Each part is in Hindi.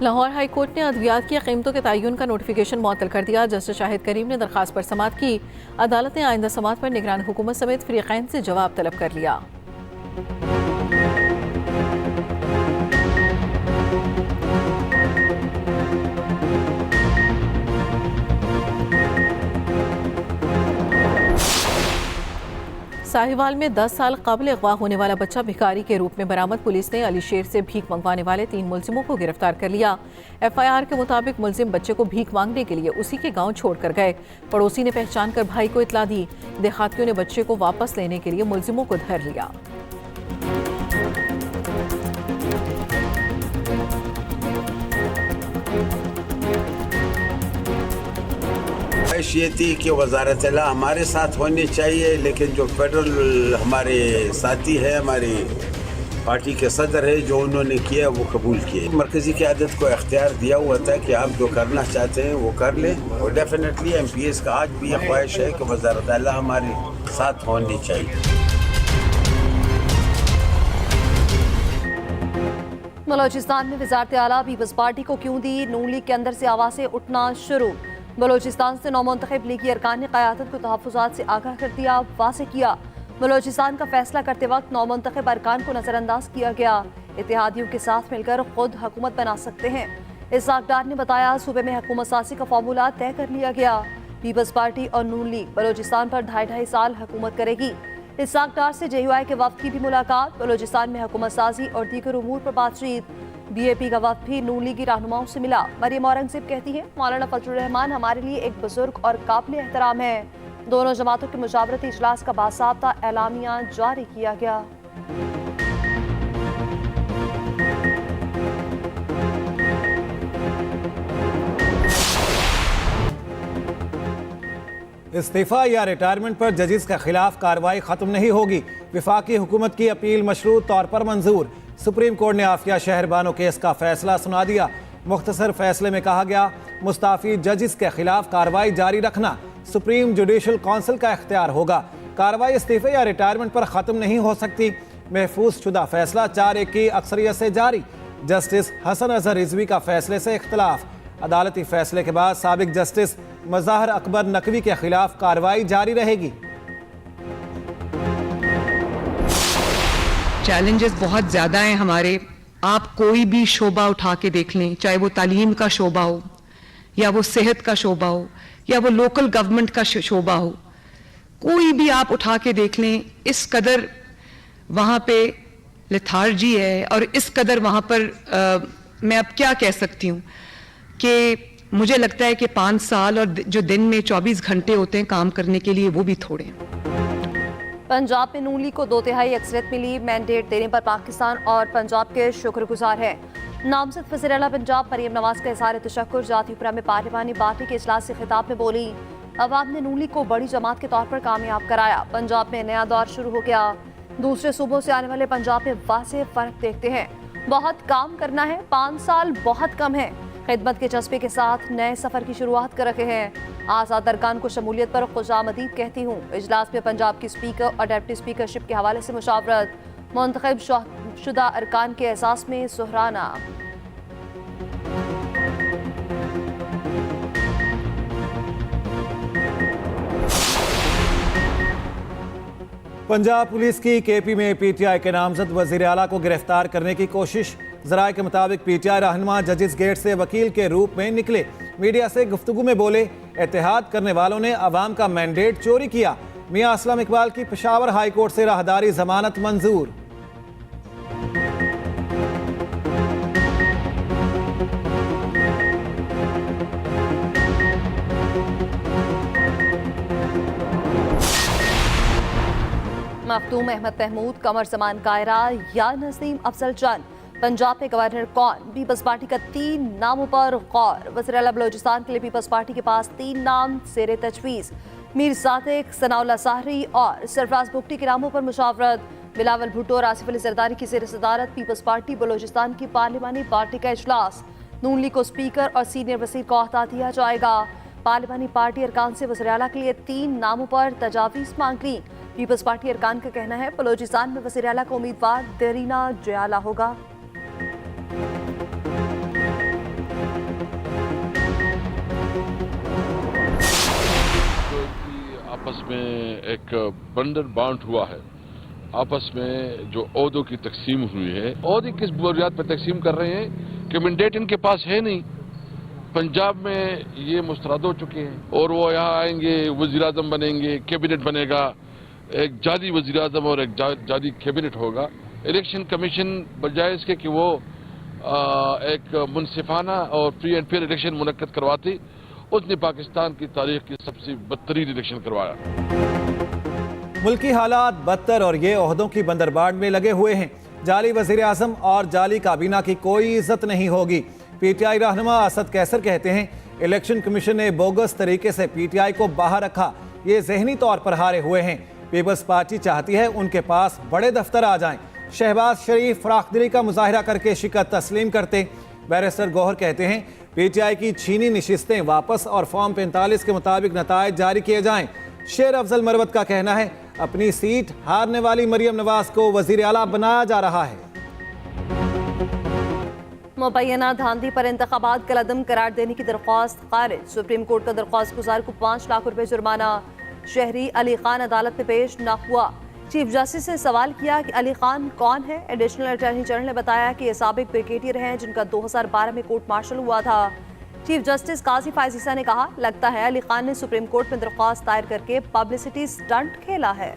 लाहौर हाई कोर्ट ने अद्वियात की कीमतों के तयन का नोटिफिकेशन मुअत्तल कर दिया। जस्टिस शाहिद करीम ने दरख्वास्त पर समाअत की। अदालत ने आइंदा समाअत पर निगरान हुकूमत समेत फरीक़ैन से जवाब तलब कर लिया। साहिवाल में 10 साल कबल अगवा होने वाला बच्चा भिखारी के रूप में बरामद। पुलिस ने अली शेर से भीख मंगवाने वाले 3 मुलजिमों को गिरफ्तार कर लिया। FIR के मुताबिक मुलजिम बच्चे को भीख मांगने के लिए उसी के गांव छोड़कर गए। पड़ोसी ने पहचान कर भाई को इतला दी। देहातियों ने बच्चे को वापस लेने के लिए मुलजिमों को धर लिया। ये थी कि वज़ारत आला हमारे साथ होनी चाहिए, लेकिन जो फेडरल हमारे साथी है, हमारी पार्टी के सदर है, जो उन्होंने किया वो कबूल किए। मरकज़ी क़यादत को इख्तियार दिया हुआ था कि आप जो करना चाहते हैं वो कर लें, और डेफिनेटली MPs का आज भी यह ख्वाहिश है कि वज़ारत आला हमारे साथ होनी चाहिए। बलोचिस्तान में वज़ारत आला पीपल्स पार्टी को क्यों दी? नून लीग के अंदर से आवाज़ें उठना शुरू। बलोचिस्तान से नौमुंतखब लीगी अरकान ने क़यादत को तहफ़्फ़ुज़ात से आगाह कर दिया, वाज़ेह किया। बलोचिस्तान का फैसला करते वक्त नौमुंतखब अरकान को नज़रअंदाज किया गया। इत्तेहादियों के साथ मिलकर खुद हुकूमत बना सकते हैं। इसहाक डार ने बताया, सूबे में हुकूमत साज़ी का फार्मूला तय कर लिया गया। पीपल्स पार्टी और नून लीग बलोचिस्तान पर 2.5 साल हुकूमत करेगी। इसहाक डार से JUI के वफ़द की भी मुलाकात। बलोचिस्तान में हुकूमत साज़ी और दीगर उमूर पर बातचीत। BAP का वफ़द भी नून लीगी रहनुमाओं से मिला। मरियम औरंगज़ेब कहती हैं, मौलाना फजलुर रहमान हमारे लिए एक बुजुर्ग और काबिल एहतराम है। दोनों जमातों के मुशावरती इजलास का बासाबता एलामिया जारी किया गया। इस्तीफा या रिटायरमेंट पर जजिस के खिलाफ कार्रवाई खत्म नहीं होगी। विफाकी हुकूमत की अपील मशरूत तौर पर मंजूर। सुप्रीम कोर्ट ने आफिया शहरबानो केस का फैसला सुना दिया। मुख्तसर फैसले में कहा गया, मुस्ताफी जजिस के खिलाफ कार्रवाई जारी रखना सुप्रीम जुडिशल काउंसिल का इख्तियार होगा। कार्रवाई इस्तीफे या रिटायरमेंट पर खत्म नहीं हो सकती। महफूज शुदा फैसला 4-1 की अक्सरियत से जारी। जस्टिस हसन अजहर रिजवी का फैसले से इख्तलाफ। अदालती फैसले के बाद साबिक जस्टिस मज़ाहर अकबर नकवी के खिलाफ कार्रवाई जारी रहेगी। चैलेंजेस बहुत ज़्यादा हैं हमारे। आप कोई भी शोबा उठा के देख लें, चाहे वो तालीम का शोबा हो, या वो सेहत का शोबा हो, या वो लोकल गवर्नमेंट का शोबा हो, कोई भी आप उठा के देख लें, इस कदर वहाँ पे लेथार्जी है और इस कदर वहाँ पर मैं अब क्या कह सकती हूँ कि मुझे लगता है कि 5 साल और जो दिन में 24 घंटे होते हैं काम करने के लिए, वो भी थोड़े हैं। पंजाब में नून लीग को 2/3 अक्सरियत मिली। मैंडेट देने पर पाकिस्तान और पंजाब के शुक्रगुजार हैं। नामजद वज़ीर आला पंजाब मरियम नवाज का इज़हार तशक्कुर जातीपुरा में पार्लिमानी पार्टी के इजलास से खिताब में बोली, अवाम ने नून लीग को बड़ी जमात के तौर पर कामयाब कराया। पंजाब में नया दौर शुरू हो गया। दूसरे सूबों से आने वाले पंजाब में वाज़ेह फ़र्क देखते हैं। बहुत काम करना है, 5 साल बहुत कम है। खिदमत के जज्बे के साथ नए सफ़र की शुरुआत कर रखे हैं। आज़ाद अरकान को शमूलियत पर खुशामदीद कहती हूँ। इजलास में पंजाब की स्पीकर और डिप्टी स्पीकरशिप के हवाले से मुशावरत। मुंतखब शुदा अरकान के एहसास में सुहराना। पंजाब पुलिस की KP में PTI के नामजद वज़ीर आला को गिरफ्तार करने की कोशिश। ज़राए के मुताबिक PTI रहनुमा जजिस गेट से वकील के रूप में निकले। मीडिया से गुफ्तगू में बोले, एतहाद करने वालों ने अवाम का मैंडेट चोरी किया। मियां असलम इकबाल की पेशावर हाई कोर्ट से राहदारी जमानत मंजूर। मखदूम अहमद महमूद, कमर जमान कायरा या नसीम अफजल चंद पंजाब में गवर्नर कौन? पीपल्स पार्टी का 3 नामों पर गौर। वज़ीर आला बलोचिस्तान के लिए पीपल्स पार्टी के पास 3 नाम ज़ेरे तजवीज़। मीर सादिक, सनाउल्लाह साहरी और सरफराज बुगटी के नामों पर मुशावरत। बिलावल भुट्टो और आसिफ अली जरदारी की ज़ेर सदारत पीपल्स पार्टी बलोचिस्तान की पार्लिमानी पार्टी का इजलास। नून लीग को स्पीकर और सीनियर वज़ीर को अहता दिया जाएगा। पार्लिमानी पार्टी अरकान से वज़ीर आला के लिए 3 नामों पर तजावीज़ मांग ली। पीपल्स पार्टी अरकान का कहना है, बलोचिस्तान में वज़ीर आला का उम्मीदवार दरीना जयाला होगा। आपस में एक बंडर बाउंड हुआ है, आपस में जो ओहदों की तकसीम हुई है। ओहदे किस बुनियाद पर तकसीम कर रहे हैं कि मैंडेट इनके पास है नहीं। पंजाब में ये मुस्तरद हो चुके हैं और वो यहाँ आएंगे, वज़ीर आज़म बनेंगे, कैबिनेट बनेगा, एक जाली वज़ीर आज़म और एक जाली कैबिनेट होगा। इलेक्शन कमीशन बजाय इसके कि वो एक मुनसिफाना और फ्री एंड फेयर इलेक्शन मुनक्कद करवाती, उसने पाकिस्तान की तारीख की सबसे बदतरीन इलेक्शन करवाया। मुल्की हालात बदतर और ये ओहदों की बंदरबाड़ में लगे हुए हैं। जाली वज़ीर आज़म और जाली काबीना की कोई इज्जत नहीं होगी। पीटीआई रहनुमा असद कैसर कहते हैं इलेक्शन कमीशन ने बोगस तरीके से पीटीआई को बाहर रखा, ये जहनी तौर पर हारे हुए हैं। पीपल्स पार्टी चाहती है उनके पास बड़े दफ्तर आ जाएं। शहबाज शरीफ फराखदिली का मुजाहिरा करके शिकत तस्लीम करते। बैरिस्टर गौहर कहते हैं पीटीआई की छीनी नशिस्तें वापस और फॉर्म 45 के मुताबिक नतायज जारी किए जाएं। शेर अफजल मरवत का कहना है अपनी सीट हारने वाली मरियम नवाज को वजीर आला बनाया जा रहा है। मुबैना धांधली पर इंतखाबात कलअदम करार देने की दरख्वास्त खारिज। सुप्रीम कोर्ट का दरख्वास्त गुजार को 5 लाख रुपए जुर्माना। शहरी अली खान अदालत में पेश न हुआ। चीफ जस्टिस ने सवाल किया कि अली खान कौन है। एडिशनल अटॉर्नी जनरल ने बताया कि ये साबिक ब्रिगेडियर हैं जिनका 2012 में कोर्ट मार्शल हुआ था। चीफ जस्टिस काजी फायज ईसा ने कहा लगता है अली खान ने सुप्रीम कोर्ट में दरख्वास्त दायर करके पब्लिसिटी स्टंट खेला है।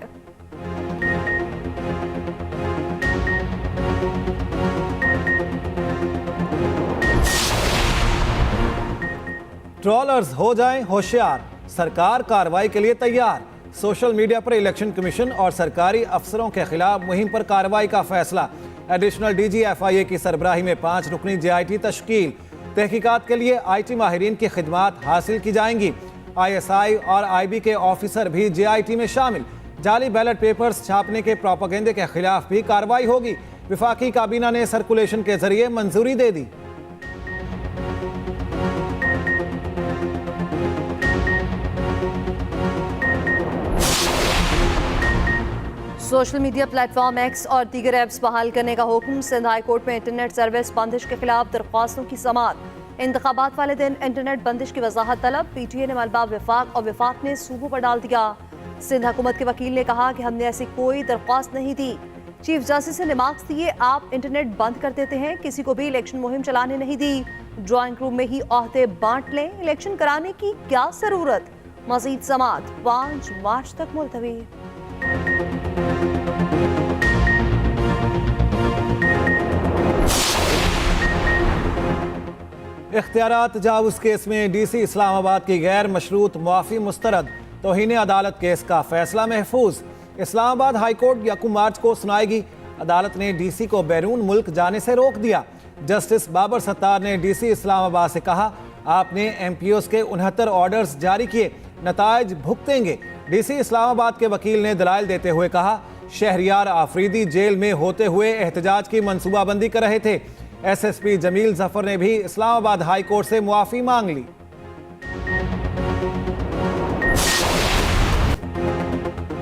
ट्रोलर्स हो जाएं होशियार, सरकार कार्रवाई के लिए तैयार। सोशल मीडिया पर इलेक्शन कमीशन और सरकारी अफसरों के खिलाफ मुहिम पर कार्रवाई का फैसला। एडिशनल डीजी FIA की सरबराही में 5 रुकनी JIT तश्कील। तहकीकात के लिए IT माहिरीन की खिदमात हासिल की जाएंगी। ISI और IB के ऑफिसर भी JIT में शामिल। जाली बैलेट पेपर्स छापने के प्रोपेगेंडे के खिलाफ भी कार्रवाई होगी। विफाकी काबीना ने सर्कुलेशन के जरिए मंजूरी दे दी। सोशल मीडिया प्लेटफॉर्म X और दीगर ऐप्स बहाल करने का हुक्म। सिंध हाई कोर्ट में इंटरनेट सर्विस बंदिश के खिलाफ दरख्वास्तों की समाअत। इंतखाबात वाले दिन इंटरनेट बंदिश की वजाहत तलब। PTA ने मलबा विफाक और विफाक ने सूबों पर डाल दिया। सिंध हुकूमत के वकील ने कहा कि हमने ऐसी कोई दरख्वास्त नहीं दी। चीफ जस्टिस ने मार्क्स दिए, आप इंटरनेट बंद कर देते हैं, किसी को भी इलेक्शन मुहिम चलाने नहीं दी। ड्राइंग रूम में ही ओहदे बांट लें, इलेक्शन कराने की क्या जरूरत। मजीद समाअत 5 मार्च तक मुलतवी। इख्तियारात तजावुज़ केस में DC इस्लामाबाद की गैर मशरूत मुआफ़ी मुस्तरद। तौहीन अदालत केस का फैसला महफूज। इस्लामाबाद हाई कोर्ट 1 मार्च को सुनाएगी। अदालत ने DC को बैरून मुल्क जाने से रोक दिया। जस्टिस बाबर सत्तार ने DC इस्लामाबाद से कहा आपने MPOs के 69 ऑर्डर्स जारी किए, नतायज भुगतेंगे। DC इस्लामाबाद के वकील ने दलाइल देते हुए कहा शहरियार आफरीदी जेल में होते हुए एहतजाज की मनसूबाबंदी कर रहे थे। SSP जमील जफर ने भी इस्लामाबाद हाई कोर्ट से मुआफ़ी मांग ली।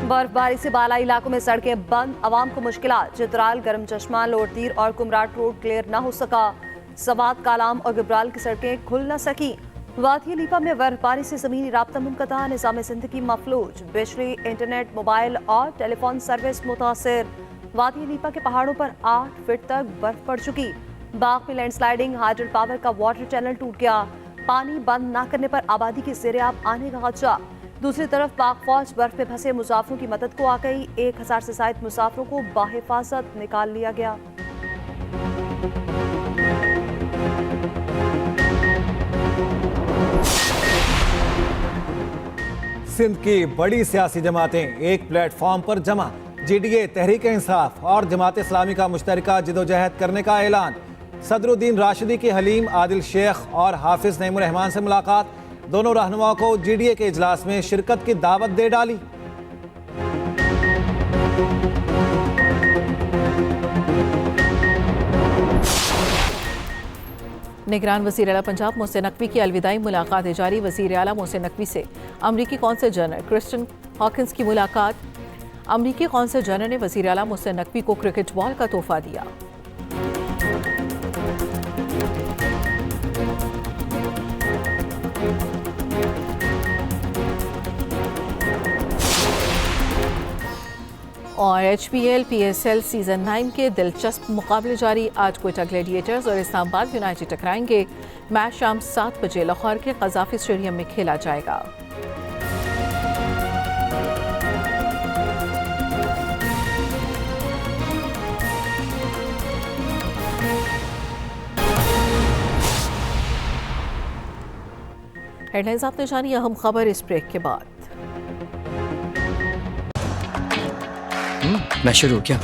बर्फबारी से बालाई इलाकों में सड़कें बंद, अवाम को मुश्किलात। चित्राल, गरम चश्मा, लोरतीर और कुमराट रोड क्लियर न हो सका। सवात, कालाम और गिब्राल की सड़कें खुल न सकी। वादी लीपा में बर्फबारी से ज़मीनी राब्ता मुनक़ता, निज़ाम ज़िंदगी मफलूज। बिजली, इंटरनेट, मोबाइल और टेलीफोन सर्विस मुतासिर। वादी लीपा के पहाड़ों पर 8 फीट तक बर्फ पड़ चुकी। बाग में लैंडस्लाइडिंग, हाइड्रो पावर का वाटर चैनल टूट गया। पानी बंद न करने पर आबादी के ज़ेर-ए-आब आने का खदशा। दूसरी तरफ पाक फौज बर्फ में फंसे मुसाफिरों की मदद को आ गई। 1000 से ज़ायद मुसाफिरों को बाहिफाजत निकाल लिया गया। सिंध की बड़ी सियासी जमातें एक प्लेटफॉर्म पर जमा। GDA, तहरीक इंसाफ और जमात इस्लामी का मुश्तरका जिदोजहद करने का ऐलान। सदरुद्दीन राशिदी की हलीम आदिल शेख और हाफिज नईमुर रहमान से मुलाकात। दोनों रहनुमाओं को GDA के इजलास में शिरकत की दावत दे डाली। निगरान वज़ीर आला पंजाब मोहसिन नकवी की अलविदाई मुलाकात जारी। वज़ीर आला मोहसिन नकवी से अमरीकी कौंसल जनरल क्रिस्टियन हॉकिंस की मुलाकात। अमरीकी कौंसल जनरल ने वज़ीर आला मोहसिन नकवी को क्रिकेट बॉल का तोहफा दिया। और HPL PSL सीजन 9 के दिलचस्प मुकाबले जारी। आज कोयटा ग्लैडिएटर्स और इस्लामाबाद यूनाइटेड टकराएंगे। मैच शाम 7 बजे लाहौर के कज़ाफी स्टेडियम में खेला जाएगा। हेडलाइंस आपने जानी, अहम खबर इस ब्रेक के बाद। मैं शुरू क्या